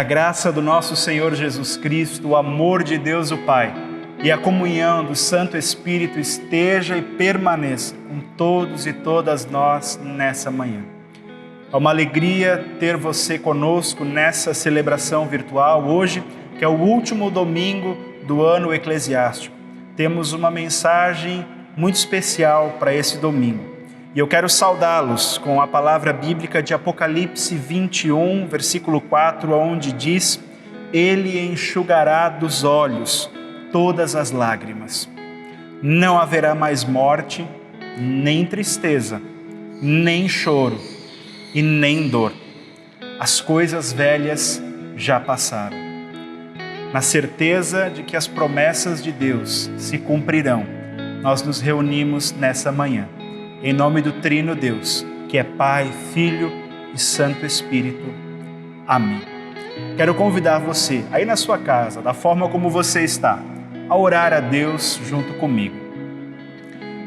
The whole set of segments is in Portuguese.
a graça do nosso Senhor Jesus Cristo, o amor de Deus o Pai e a comunhão do Santo Espírito esteja e permaneça com todos e todas nós nessa manhã. É uma alegria ter você conosco nessa celebração virtual hoje, que é o último domingo do ano eclesiástico. Temos uma mensagem muito especial para esse domingo. E eu quero saudá-los com a palavra bíblica de Apocalipse 21, versículo 4, onde diz: Ele enxugará dos olhos todas as lágrimas. Não haverá mais morte, nem tristeza, nem choro e nem dor. As coisas velhas já passaram. Na certeza de que as promessas de Deus se cumprirão, nós nos reunimos nessa manhã. Em nome do Trino Deus, que é Pai, Filho e Santo Espírito. Amém. Quero convidar você, aí na sua casa, da forma como você está, a orar a Deus junto comigo.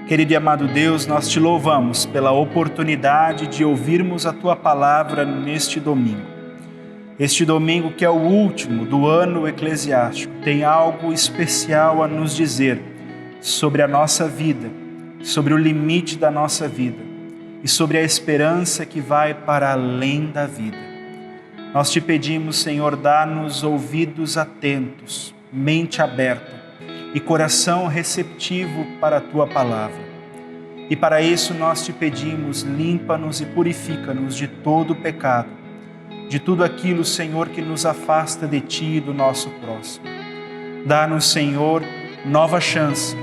Querido e amado Deus, nós te louvamos pela oportunidade de ouvirmos a Tua Palavra neste domingo. Este domingo, que é o último do ano eclesiástico, tem algo especial a nos dizer sobre a nossa vida, sobre o limite da nossa vida e sobre a esperança que vai para além da vida. Nós te pedimos, Senhor, dá-nos ouvidos atentos, mente aberta e coração receptivo para a Tua Palavra. E para isso nós te pedimos, limpa-nos e purifica-nos de todo o pecado, de tudo aquilo, Senhor, que nos afasta de Ti e do nosso próximo. Dá-nos, Senhor, nova chance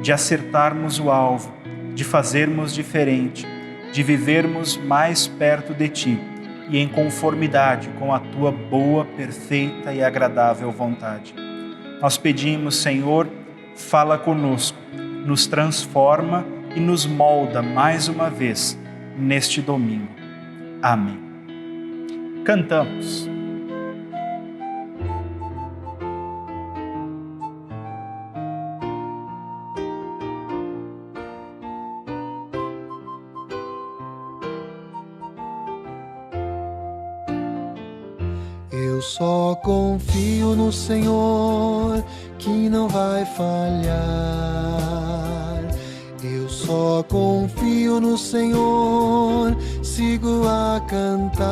de acertarmos o alvo, de fazermos diferente, de vivermos mais perto de Ti e em conformidade com a Tua boa, perfeita e agradável vontade. Nós pedimos, Senhor, fala conosco, nos transforma e nos molda mais uma vez neste domingo. Amém. Cantamos. Eu só confio no Senhor, que não vai falhar. Eu só confio no Senhor, sigo a cantar.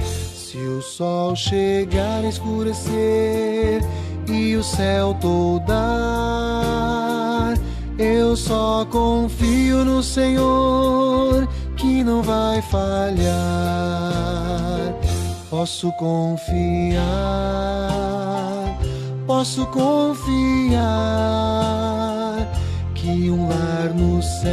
Se o sol chegar a escurecer e o céu toldar, eu só confio no Senhor, que não vai falhar. Posso confiar que um lar no céu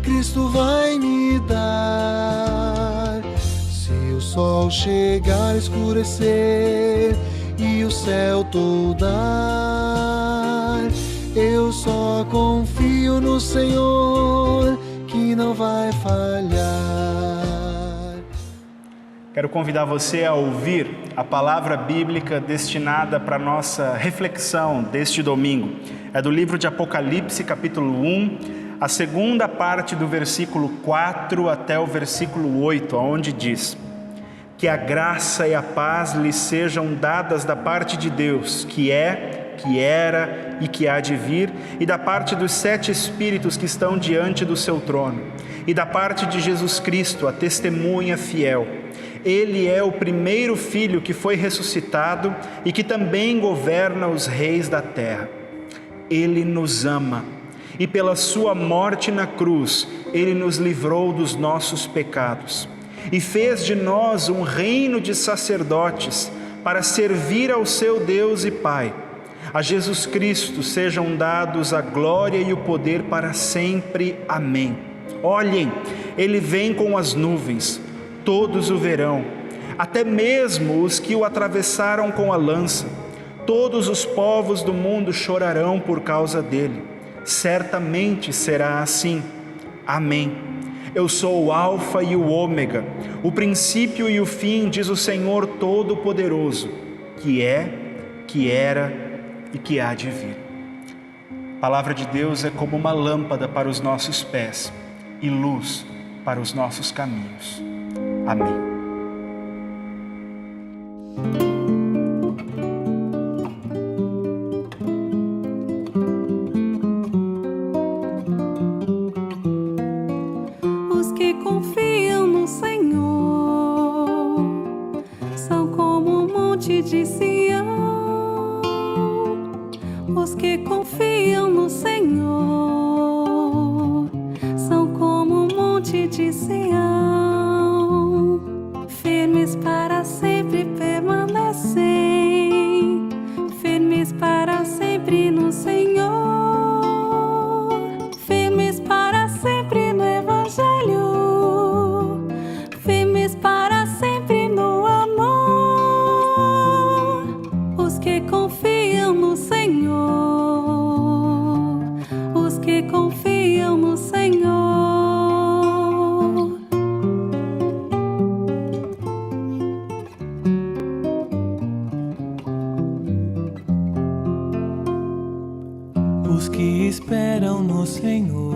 Cristo vai me dar. Se o sol chegar a escurecer e o céu toldar, eu só confio no Senhor, que não vai falhar. Quero convidar você a ouvir a palavra bíblica destinada para a nossa reflexão deste domingo. É do livro de Apocalipse, capítulo 1, a segunda parte do versículo 4 até o versículo 8, onde diz: Que a graça e a paz lhes sejam dadas da parte de Deus, que é, que era e que há de vir, e da parte dos 7 Espíritos que estão diante do seu trono, e da parte de Jesus Cristo, a testemunha fiel. Ele é o primeiro filho que foi ressuscitado e que também governa os reis da terra. Ele nos ama e pela sua morte na cruz, Ele nos livrou dos nossos pecados e fez de nós um reino de sacerdotes para servir ao seu Deus e Pai. A Jesus Cristo sejam dados a glória e o poder para sempre. Amém. Olhem, Ele vem com as nuvens. Todos o verão, até mesmo os que o atravessaram com a lança. Todos os povos do mundo chorarão por causa dele. Certamente será assim. Amém. Eu sou o Alfa e o Ômega, o princípio e o fim, diz o Senhor Todo-Poderoso, que é, que era e que há de vir. A palavra de Deus é como uma lâmpada para os nossos pés e luz para os nossos caminhos. Amém. Os que confiam no Senhor são como um monte de Sião, firmes para sempre permanecem, firmes para sempre no Senhor, firmes para sempre no Evangelho, firmes para sempre no amor. Os que confiam no Senhor, os que confiam no Senhor. Os que esperam no Senhor,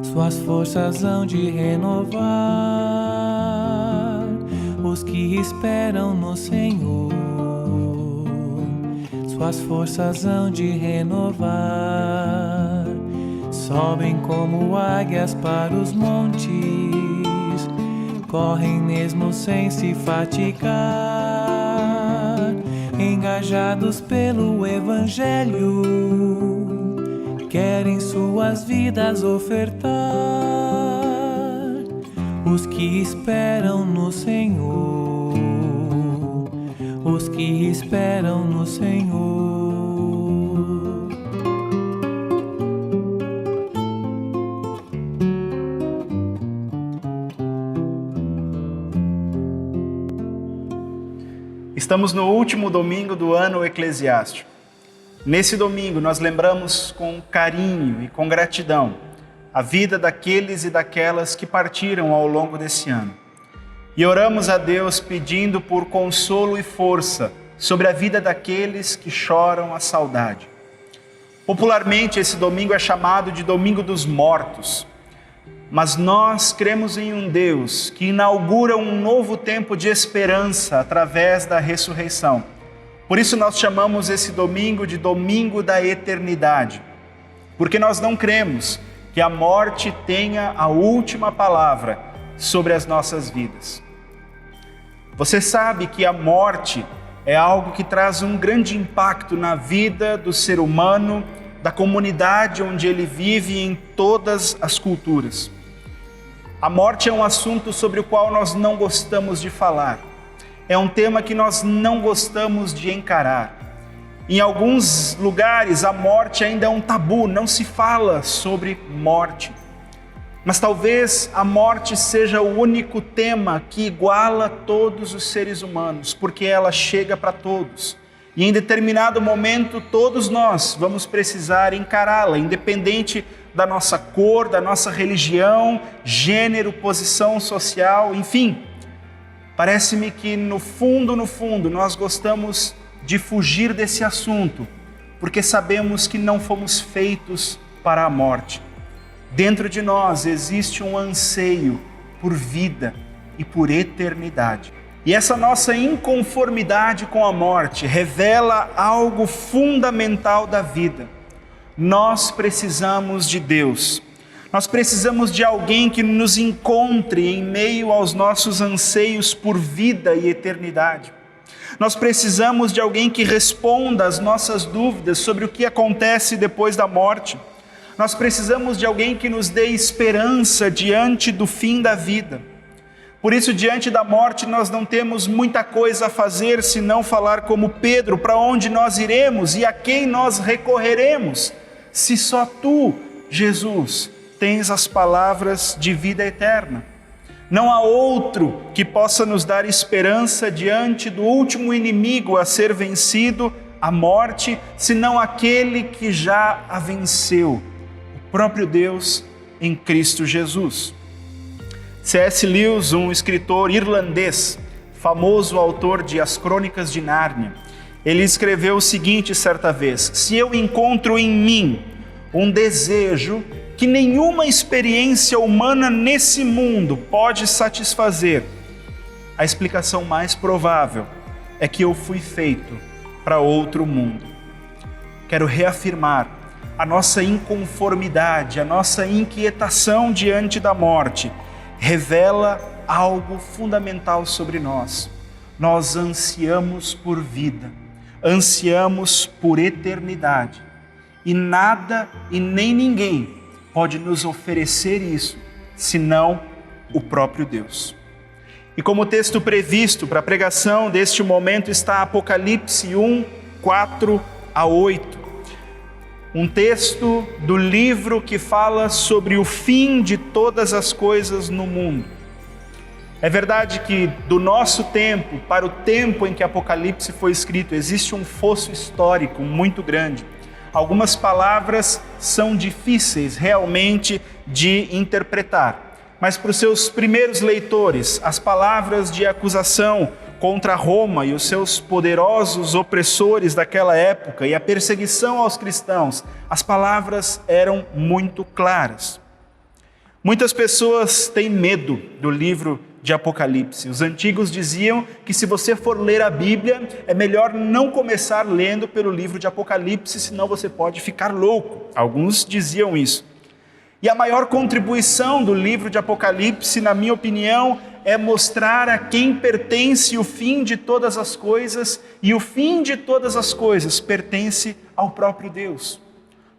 suas forças hão de renovar. Os que esperam no Senhor, suas forças hão de renovar. Sobem como águias para os montes, correm mesmo sem se fatigar. Engajados pelo Evangelho, querem suas vidas ofertar. Os que esperam no Senhor, os que esperam no Senhor. Estamos no último domingo do ano eclesiástico. Nesse domingo nós lembramos com carinho e com gratidão a vida daqueles e daquelas que partiram ao longo desse ano. E oramos a Deus pedindo por consolo e força sobre a vida daqueles que choram a saudade. Popularmente esse domingo é chamado de Domingo dos Mortos. Mas nós cremos em um Deus que inaugura um novo tempo de esperança através da ressurreição. Por isso nós chamamos esse domingo de Domingo da Eternidade, porque nós não cremos que a morte tenha a última palavra sobre as nossas vidas. Você sabe que a morte é algo que traz um grande impacto na vida do ser humano, da comunidade onde ele vive e em todas as culturas. A morte é um assunto sobre o qual nós não gostamos de falar. É um tema que nós não gostamos de encarar. Em alguns lugares a morte ainda é um tabu, não se fala sobre morte. Mas talvez a morte seja o único tema que iguala todos os seres humanos, porque ela chega para todos. E em determinado momento todos nós vamos precisar encará-la, independente da nossa cor, da nossa religião, gênero, posição social, enfim. Parece-me que no fundo, nós gostamos de fugir desse assunto, porque sabemos que não fomos feitos para a morte. Dentro de nós existe um anseio por vida e por eternidade. E essa nossa inconformidade com a morte revela algo fundamental da vida. Nós precisamos de Deus. Nós precisamos de alguém que nos encontre em meio aos nossos anseios por vida e eternidade. Nós precisamos de alguém que responda às nossas dúvidas sobre o que acontece depois da morte. Nós precisamos de alguém que nos dê esperança diante do fim da vida. Por isso, diante da morte, nós não temos muita coisa a fazer senão falar como Pedro, para onde nós iremos e a quem nós recorreremos, se só tu, Jesus, tens as palavras de vida eterna. Não há outro que possa nos dar esperança diante do último inimigo a ser vencido, a morte, senão aquele que já a venceu, o próprio Deus em Cristo Jesus. C.S. Lewis, um escritor irlandês, famoso autor de As Crônicas de Nárnia, ele escreveu o seguinte certa vez: se eu encontro em mim um desejo que nenhuma experiência humana nesse mundo pode satisfazer, a explicação mais provável é que eu fui feito para outro mundo. Quero reafirmar a nossa inconformidade, a nossa inquietação diante da morte, revela algo fundamental sobre nós. Nós ansiamos por vida, ansiamos por eternidade. E nada e nem ninguém pode nos oferecer isso, senão o próprio Deus. E como texto previsto para a pregação deste momento está Apocalipse 1, 4 a 8. Um texto do livro que fala sobre o fim de todas as coisas no mundo. É verdade que do nosso tempo para o tempo em que Apocalipse foi escrito, existe um fosso histórico muito grande. Algumas palavras são difíceis realmente de interpretar, mas para os seus primeiros leitores, as palavras de acusação contra Roma e os seus poderosos opressores daquela época e a perseguição aos cristãos, as palavras eram muito claras. Muitas pessoas têm medo do livro de Apocalipse. Os antigos diziam que se você for ler a Bíblia, é melhor não começar lendo pelo livro de Apocalipse, senão você pode ficar louco. Alguns diziam isso. E a maior contribuição do livro de Apocalipse, na minha opinião, é mostrar a quem pertence o fim de todas as coisas, e o fim de todas as coisas pertence ao próprio Deus.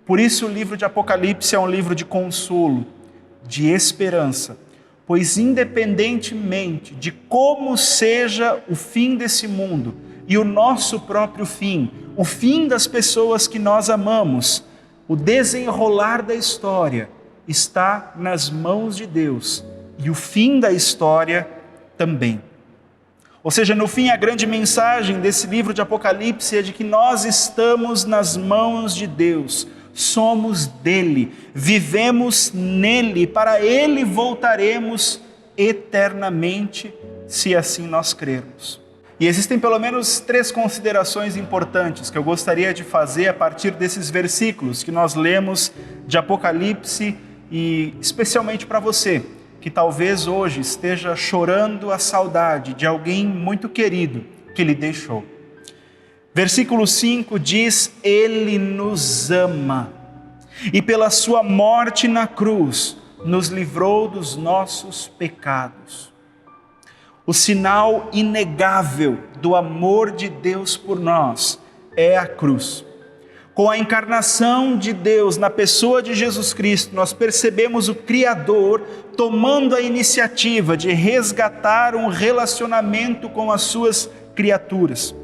Por isso o livro de Apocalipse é um livro de consolo, de esperança, pois independentemente de como seja o fim desse mundo e o nosso próprio fim, o fim das pessoas que nós amamos, o desenrolar da história está nas mãos de Deus e o fim da história também. Ou seja, no fim, a grande mensagem desse livro de Apocalipse é de que nós estamos nas mãos de Deus, somos dele, vivemos nele, para ele voltaremos eternamente, se assim nós crermos. E existem pelo menos 3 considerações importantes que eu gostaria de fazer a partir desses versículos que nós lemos de Apocalipse, e especialmente para você, que talvez hoje esteja chorando a saudade de alguém muito querido que lhe deixou. Versículo 5 diz: Ele nos ama e pela sua morte na cruz nos livrou dos nossos pecados. O sinal inegável do amor de Deus por nós é a cruz. Com a encarnação de Deus na pessoa de Jesus Cristo, nós percebemos o Criador tomando a iniciativa de resgatar um relacionamento com as suas criaturas.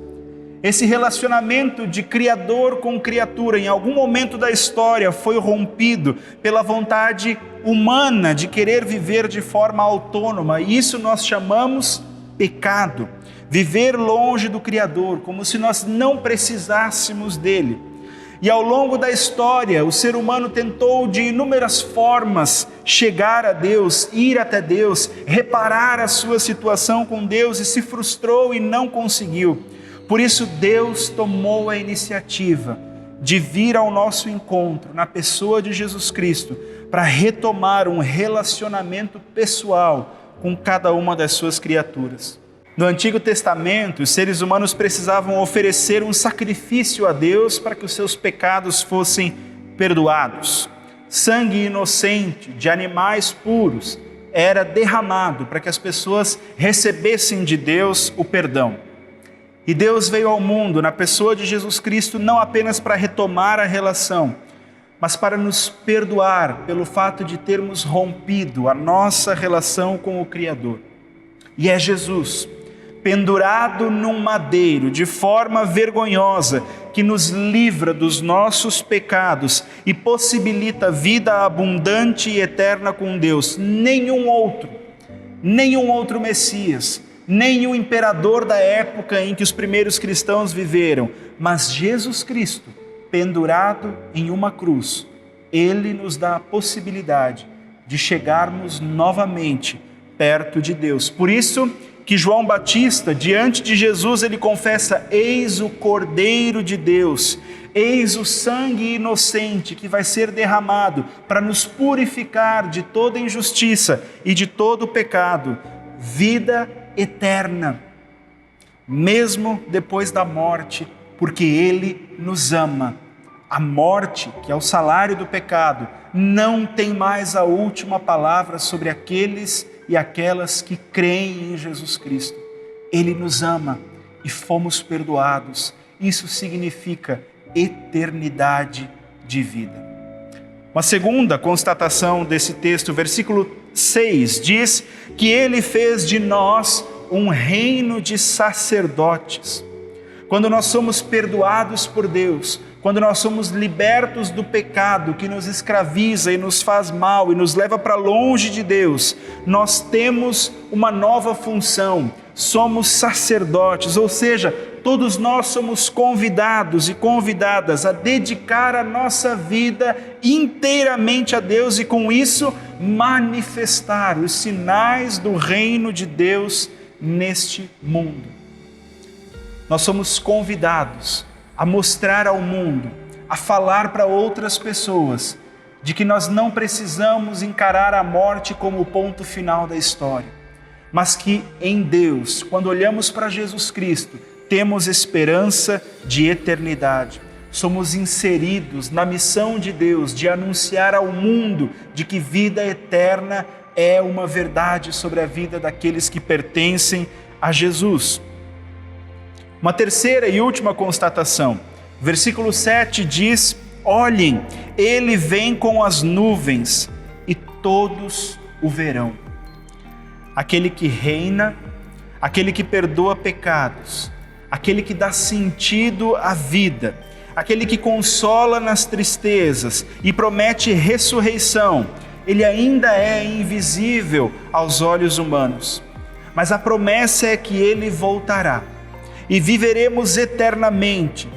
Esse relacionamento de Criador com criatura, em algum momento da história, foi rompido pela vontade humana de querer viver de forma autônoma, e isso nós chamamos pecado. Viver longe do Criador, como se nós não precisássemos dele. E ao longo da história, o ser humano tentou de inúmeras formas chegar a Deus, ir até Deus, reparar a sua situação com Deus, e se frustrou e não conseguiu. Por isso Deus tomou a iniciativa de vir ao nosso encontro na pessoa de Jesus Cristo para retomar um relacionamento pessoal com cada uma das suas criaturas. No Antigo Testamento, os seres humanos precisavam oferecer um sacrifício a Deus para que os seus pecados fossem perdoados. Sangue inocente de animais puros era derramado para que as pessoas recebessem de Deus o perdão. E Deus veio ao mundo na pessoa de Jesus Cristo não apenas para retomar a relação, mas para nos perdoar pelo fato de termos rompido a nossa relação com o Criador. E é Jesus, pendurado num madeiro de forma vergonhosa, que nos livra dos nossos pecados e possibilita vida abundante e eterna com Deus. Nenhum outro Messias, nem o imperador da época em que os primeiros cristãos viveram, mas Jesus Cristo, pendurado em uma cruz, ele nos dá a possibilidade de chegarmos novamente perto de Deus. Por isso que João Batista, diante de Jesus, ele confessa: eis o Cordeiro de Deus, eis o sangue inocente que vai ser derramado para nos purificar de toda injustiça e de todo pecado, vida eterna, mesmo depois da morte, porque Ele nos ama. A morte, que é o salário do pecado, não tem mais a última palavra sobre aqueles e aquelas que creem em Jesus Cristo. Ele nos ama e fomos perdoados, isso significa eternidade de vida. Uma segunda constatação desse texto, versículo 6, diz que Ele fez de nós um reino de sacerdotes. Quando nós somos perdoados por Deus, quando nós somos libertos do pecado que nos escraviza e nos faz mal e nos leva para longe de Deus, nós temos uma nova função, somos sacerdotes, ou seja, todos nós somos convidados e convidadas a dedicar a nossa vida inteiramente a Deus e com isso manifestar os sinais do reino de Deus neste mundo. Nós somos convidados a mostrar ao mundo, a falar para outras pessoas, de que nós não precisamos encarar a morte como o ponto final da história, mas que em Deus, quando olhamos para Jesus Cristo, temos esperança de eternidade. Somos inseridos na missão de Deus de anunciar ao mundo de que vida eterna é uma verdade sobre a vida daqueles que pertencem a Jesus. Uma terceira e última constatação. Versículo 7 diz: olhem, Ele vem com as nuvens e todos o verão. Aquele que reina, aquele que perdoa pecados, aquele que dá sentido à vida, aquele que consola nas tristezas e promete ressurreição, Ele ainda é invisível aos olhos humanos. Mas a promessa é que Ele voltará e viveremos eternamente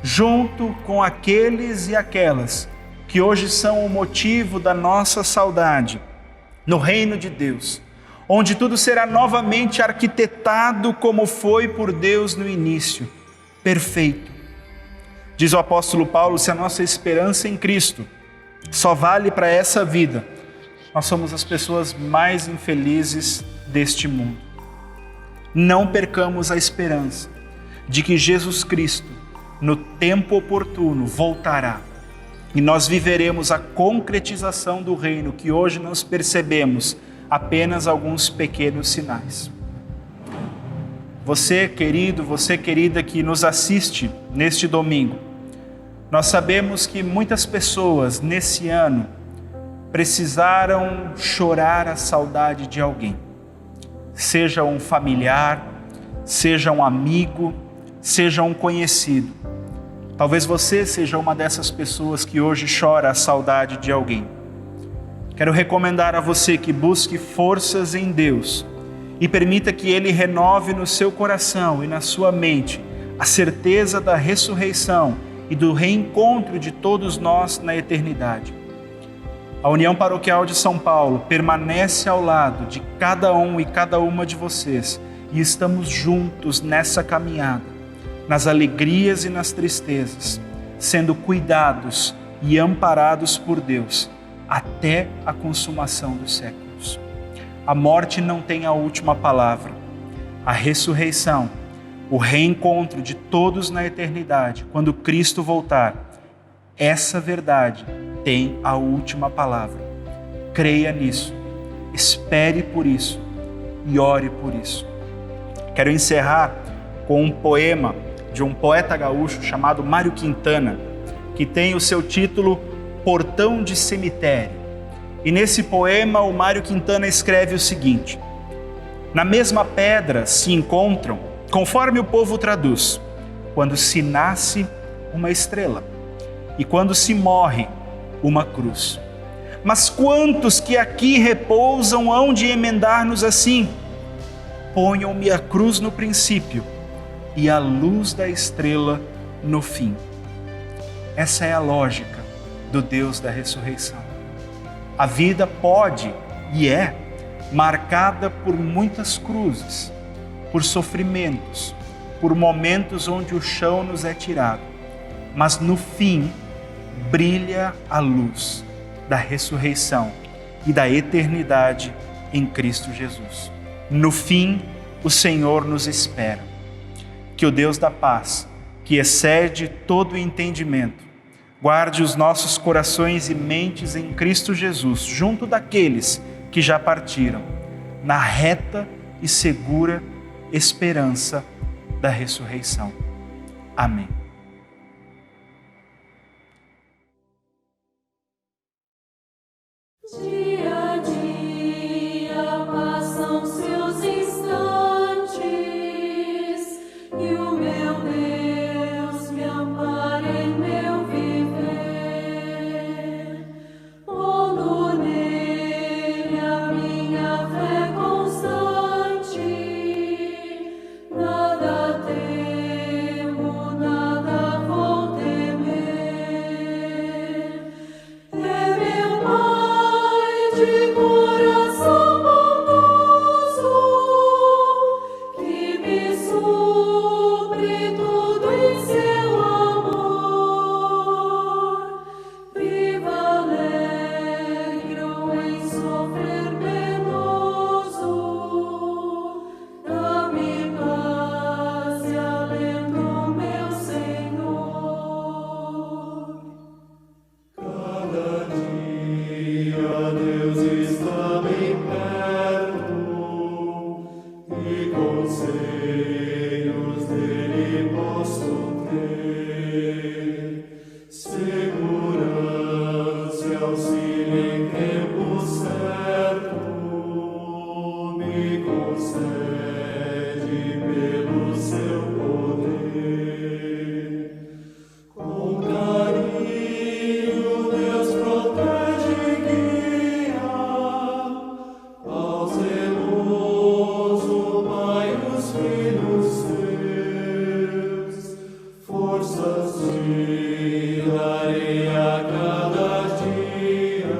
junto com aqueles e aquelas que hoje são o motivo da nossa saudade, no reino de Deus, onde tudo será novamente arquitetado como foi por Deus no início, perfeito. Diz o apóstolo Paulo, se a nossa esperança em Cristo só vale para essa vida, nós somos as pessoas mais infelizes deste mundo. Não percamos a esperança de que Jesus Cristo, no tempo oportuno, voltará e nós viveremos a concretização do reino que hoje nós percebemos apenas alguns pequenos sinais. Você, querido, você, querida, que nos assiste neste domingo, nós sabemos que muitas pessoas nesse ano precisaram chorar a saudade de alguém, seja um familiar, seja um amigo, seja um conhecido. Talvez você seja uma dessas pessoas que hoje chora a saudade de alguém. Quero recomendar a você que busque forças em Deus e permita que Ele renove no seu coração e na sua mente a certeza da ressurreição e do reencontro de todos nós na eternidade. A União Paroquial de São Paulo permanece ao lado de cada um e cada uma de vocês e estamos juntos nessa caminhada, nas alegrias e nas tristezas, sendo cuidados e amparados por Deus até a consumação dos séculos. A morte não tem a última palavra. A ressurreição, o reencontro de todos na eternidade, quando Cristo voltar, essa verdade tem a última palavra. Creia nisso, espere por isso e ore por isso. Quero encerrar com um poema de um poeta gaúcho chamado Mário Quintana, que tem o seu título Portão de Cemitério. E nesse poema o Mário Quintana escreve o seguinte: na mesma pedra se encontram, conforme o povo traduz, quando se nasce uma estrela e quando se morre uma cruz. Mas quantos que aqui repousam hão de emendar-nos assim? Ponham-me a cruz no princípio e a luz da estrela no fim. Essa é a lógica do Deus da ressurreição. A vida pode e é marcada por muitas cruzes, por sofrimentos, por momentos onde o chão nos é tirado, mas no fim brilha a luz da ressurreição e da eternidade em Cristo Jesus. No fim, o Senhor nos espera. Que o Deus da paz, que excede todo o entendimento, guarde os nossos corações e mentes em Cristo Jesus, junto daqueles que já partiram, na reta e segura esperança da ressurreição. Amém. Dia a dia passam seus instantes e o meu Deus me ampara em meu viver. Pondo nele a minha fé constante, nada temo, nada vou temer. É meu Pai de coração bondoso que me supre tudo em seu amor. Viva alegro em sofrer penoso, dá-me paz e alento, meu Senhor. Cada dia Deus está bem perto e conselhos dele posso ter. Segurança e auxílio em tempo certo me concede pelo seu poder. Com carinho Deus protege e guia ao zeloso Pai os filhos seus, forças de darei a cada dia,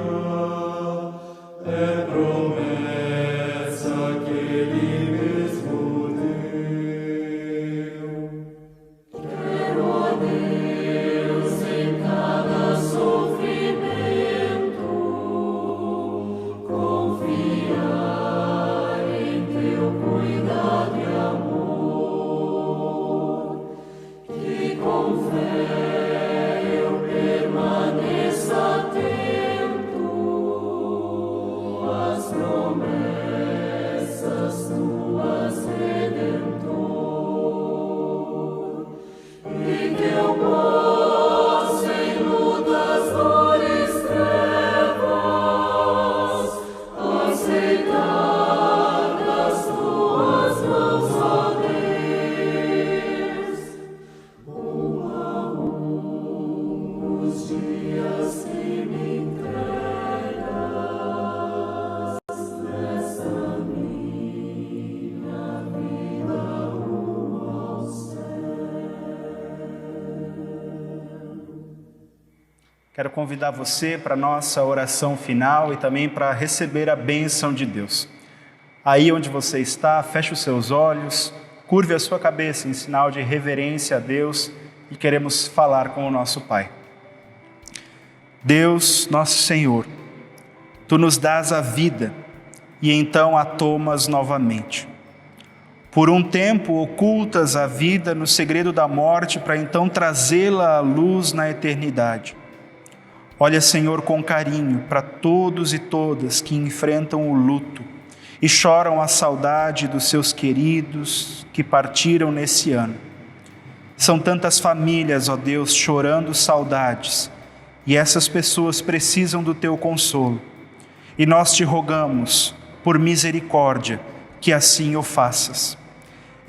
é promessa que ele mesmo deu. Quero, ó Deus, em cada sofrimento, confiar em teu cuidado e amor, que com fé eu permaneça atento às promessas tuas, Redentor. E que eu possa em lutas, dores, trevas, aceitar das tuas mãos, ó Deus, um a um os dias que me entregas nessa minha vida rumo ao Quero convidar você para a nossa oração final e também para receber a bênção de Deus. Aí onde você está, feche os seus olhos, curve a sua cabeça em sinal de reverência a Deus e queremos falar com o nosso Pai. Deus, nosso Senhor, Tu nos dás a vida e então a tomas novamente. Por um tempo ocultas a vida no segredo da morte para então trazê-la à luz na eternidade. Olha, Senhor, com carinho para todos e todas que enfrentam o luto e choram a saudade dos seus queridos que partiram nesse ano. São tantas famílias, ó Deus, chorando saudades, e essas pessoas precisam do Teu consolo. E nós te rogamos, por misericórdia, que assim o faças.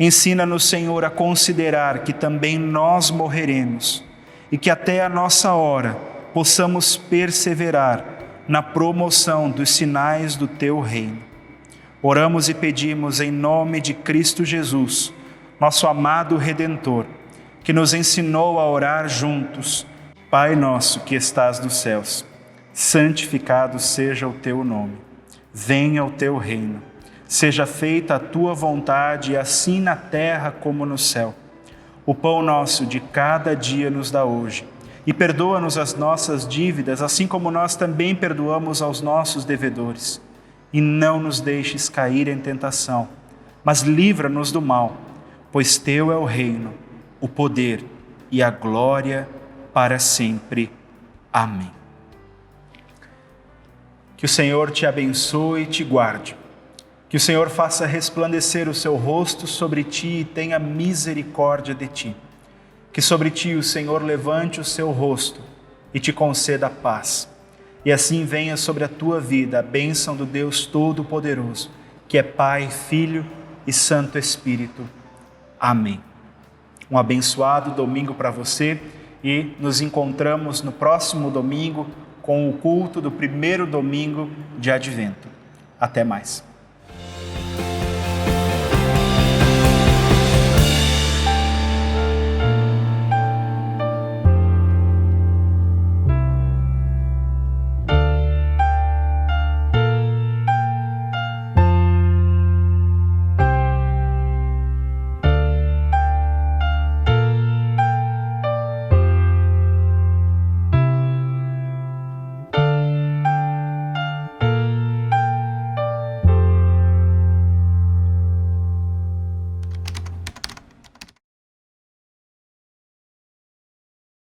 Ensina-nos, Senhor, a considerar que também nós morreremos e que até a nossa hora possamos perseverar na promoção dos sinais do Teu reino. Oramos e pedimos em nome de Cristo Jesus, nosso amado Redentor, que nos ensinou a orar juntos. Pai nosso que estás nos céus, santificado seja o Teu nome. Venha o Teu reino. Seja feita a Tua vontade, assim na terra como no céu. O pão nosso de cada dia nos dá hoje. E perdoa-nos as nossas dívidas, assim como nós também perdoamos aos nossos devedores. E não nos deixes cair em tentação, mas livra-nos do mal, pois Teu é o reino, o poder e a glória para sempre. Amém. Que o Senhor te abençoe e te guarde. Que o Senhor faça resplandecer o seu rosto sobre ti e tenha misericórdia de ti. Que sobre ti o Senhor levante o seu rosto e te conceda paz. e assim venha sobre a tua vida a bênção do Deus Todo-Poderoso, que é Pai, Filho e Santo Espírito. Amém. Um abençoado domingo para você e nos encontramos no próximo domingo com o culto do primeiro domingo de Advento. Até mais.